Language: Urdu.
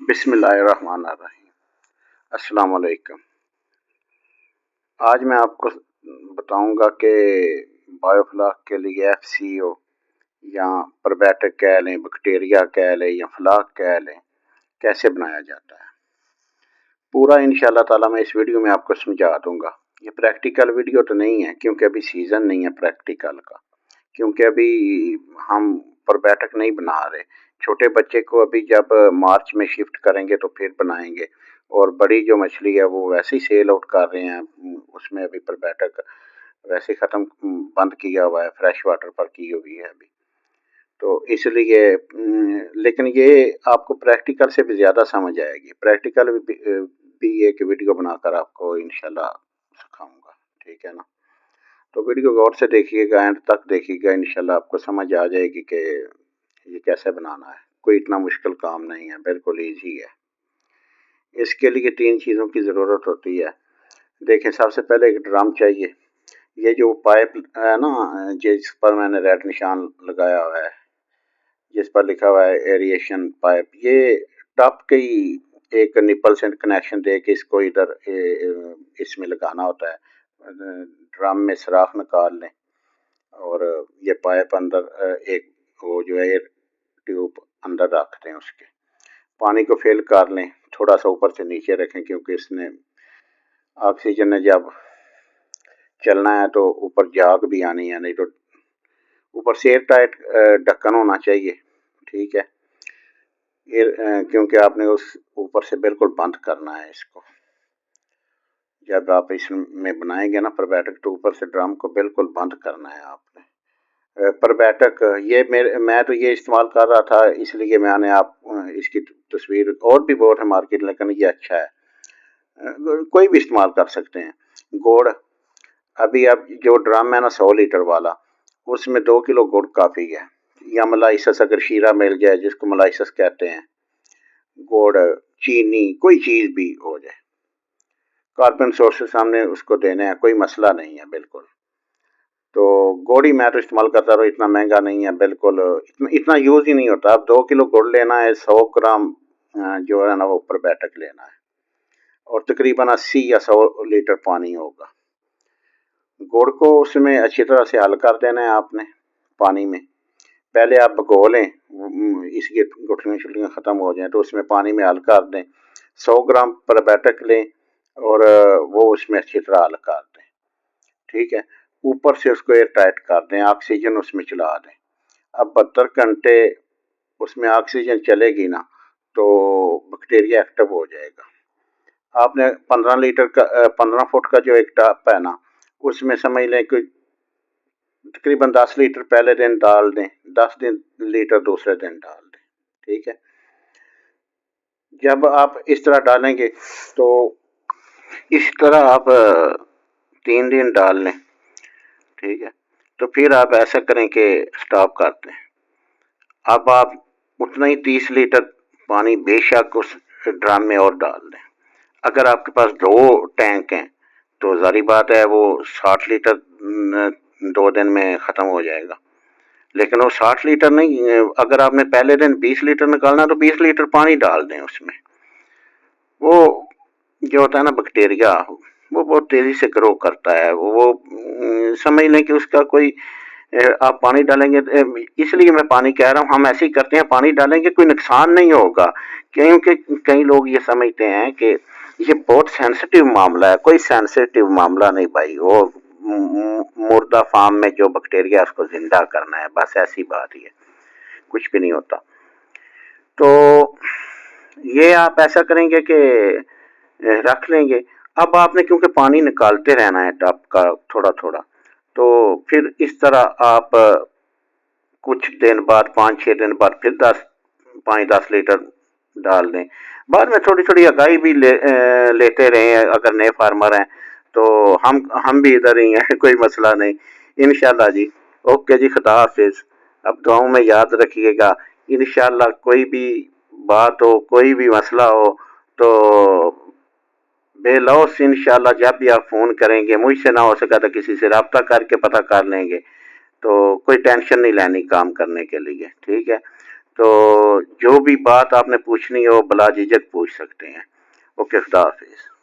بسم اللہ الرحمن الرحیم۔ السلام علیکم۔ آج میں آپ کو بتاؤں گا کہ بایو فلاک کے لیے ایف سی او یا پربیٹک کہہ لیں، بیکٹیریا کہہ لیں یا فلاک کہہ لیں، کیسے بنایا جاتا ہے۔ پورا انشاءاللہ تعالیٰ میں اس ویڈیو میں آپ کو سمجھا دوں گا۔ یہ پریکٹیکل ویڈیو تو نہیں ہے کیونکہ ابھی سیزن نہیں ہے پریکٹیکل کا، کیونکہ ابھی ہم پربیٹک نہیں بنا رہے۔ چھوٹے بچے کو ابھی جب مارچ میں شفٹ کریں گے تو پھر بنائیں گے، اور بڑی جو مچھلی ہے وہ ویسے ہی سیل آؤٹ کر رہے ہیں، اس میں ابھی پربیٹک ویسے ختم بند کیا ہوا ہے، فریش واٹر پر کی ہوئی ہے ابھی، تو اس لیے لیکن یہ آپ کو پریکٹیکل سے بھی زیادہ سمجھ آئے گی۔ پریکٹیکل بھی ایک ویڈیو بنا کر آپ کو انشاءاللہ سکھاؤں گا، ٹھیک ہے نا۔ تو ویڈیو غور سے دیکھیے گا، اینڈ تک دیکھیے گا، انشاءاللہ آپ کو سمجھ آ جائے گی کہ یہ کیسے بنانا ہے۔ کوئی اتنا مشکل کام نہیں ہے، بالکل ایزی ہے۔ اس کے لیے 3 چیزوں کی ضرورت ہوتی ہے۔ دیکھیں، سب سے پہلے ایک ڈرم چاہیے۔ یہ جو پائپ ہے نا، جس پر میں نے ریڈ نشان لگایا ہوا ہے، جس پر لکھا ہوا ہے ایریشن پائپ، یہ ٹاپ کی ایک نپل سے کنیکشن دے کے اس کو ادھر اس میں لگانا ہوتا ہے۔ ڈرم میں سوراخ نکال لیں اور یہ پائپ اندر ایک وہ جو ہے ٹیوب اندر رکھ دیں، اس کے پانی کو فل کر لیں، تھوڑا سا اوپر سے نیچے رکھیں کیونکہ اس نے آکسیجن نے جب چلنا ہے تو اوپر جاگ بھی آنی ہے، نہیں تو اوپر سے ایئر ٹائٹ ڈھکن ہونا چاہیے، ٹھیک ہے، کیونکہ آپ نے اس اوپر سے بالکل بند کرنا ہے اس کو۔ جب آپ اس میں بنائیں گے نا پربیٹک، تو اوپر سے ڈرم کو بالکل بند کرنا ہے آپ نے۔ پربیٹک یہ میں تو یہ استعمال کر رہا تھا، اس لیے میں نے آپ اس کی تصویر، اور بھی بہت ہے مارکیٹ، لیکن یہ اچھا ہے، کوئی بھی استعمال کر سکتے ہیں۔ گڑ، ابھی اب جو ڈرم ہے نا 100 لیٹر والا، اس میں 2 کلو گڑ کافی ہے، یا ملائسس اگر شیرہ مل جائے، جس کو ملائسس کہتے ہیں، گڑ، چینی، کوئی چیز بھی ہو جائے، کاربن سورسز ہم نے اس کو دینے ہیں، کوئی مسئلہ نہیں ہے بالکل۔ تو گوڑی میں تو استعمال کرتا رہا، اتنا مہنگا نہیں ہے بالکل، اتنا یوز ہی نہیں ہوتا۔ اب 2 کلو گڑ لینا ہے، 100 گرام جو ہے نا وہ پربیٹک لینا ہے، اور تقریباً 80 یا 100 لیٹر پانی ہوگا۔ گڑ کو اس میں اچھی طرح سے حل کر دینا ہے آپ نے پانی میں۔ پہلے آپ بھگو لیں، اس کی گٹھلیاں شٹلیاں ختم ہو جائیں تو اس میں پانی میں حل کر دیں۔ 100 گرام پربیٹک لیں اور وہ اس میں اچھی طرح حل کر دیں، ٹھیک ہے۔ اوپر سے اس کو ایئر ٹائٹ کر دیں، آکسیجن اس میں چلا دیں۔ اب 72 گھنٹے اس میں آکسیجن چلے گی نا تو بیکٹیریا ایکٹیو ہو جائے گا۔ آپ نے 15 فٹ کا جو ایک ٹپ ہے نا، اس میں سمجھ لیں کہ تقریباً 10 لیٹر پہلے دن ڈال دیں، 10 لیٹر دوسرے دن ڈال دیں، ٹھیک ہے۔ جب آپ اس طرح ڈالیں گے تو اس طرح آپ 3 دن ڈال لیں، ٹھیک ہے۔ تو پھر آپ ایسا کریں کہ سٹاپ کر دیں۔ اب آپ اتنا ہی 30 لیٹر پانی بے شک اس ڈرم میں اور ڈال دیں۔ اگر آپ کے پاس 2 ٹینک ہیں تو ظاہری بات ہے وہ 60 لیٹر 2 دن میں ختم ہو جائے گا، لیکن وہ 60 لیٹر نہیں، اگر آپ نے پہلے دن 20 لیٹر نکالنا تو 20 لیٹر پانی ڈال دیں اس میں۔ وہ جو ہوتا ہے نا بیکٹیریا، وہ بہت تیزی سے گرو کرتا ہے، وہ سمجھ لیں کہ اس کا کوئی، آپ پانی ڈالیں گے، اس لیے میں پانی کہہ رہا ہوں، ہم ایسے ہی کرتے ہیں، پانی ڈالیں گے کوئی نقصان نہیں ہوگا، کیونکہ کئی لوگ یہ سمجھتے ہیں کہ یہ بہت سینسٹیو معاملہ ہے۔ کوئی سینسٹیو معاملہ نہیں بھائی، وہ مردہ فارم میں جو بیکٹیریا اس کو زندہ کرنا ہے، بس ایسی بات ہی ہے، کچھ بھی نہیں ہوتا۔ تو یہ آپ ایسا کریں گے کہ رکھ لیں گے۔ اب آپ نے کیونکہ پانی نکالتے رہنا ہے ٹپ کا تھوڑا تھوڑا، تو پھر اس طرح آپ کچھ دن بعد، 5-6 دن بعد پھر 5-10 لیٹر ڈال دیں۔ بعد میں تھوڑی تھوڑی اگائی بھی لیتے رہے ہیں، اگر نئے فارمر ہیں تو ہم بھی ادھر ہی ہیں، کوئی مسئلہ نہیں انشاءاللہ جی۔ اوکے جی، خدا حافظ۔ اب دعاؤں میں یاد رکھیے گا، انشاءاللہ کوئی بھی بات ہو، کوئی بھی مسئلہ ہو تو بے لوث انشاءاللہ جب بھی آپ فون کریں گے، مجھ سے نہ ہو سکا تو کسی سے رابطہ کر کے پتہ کر لیں گے، تو کوئی ٹینشن نہیں لینی کام کرنے کے لیے، ٹھیک ہے۔ تو جو بھی بات آپ نے پوچھنی ہو بلا جھجک پوچھ سکتے ہیں. اوکے، خدا حافظ.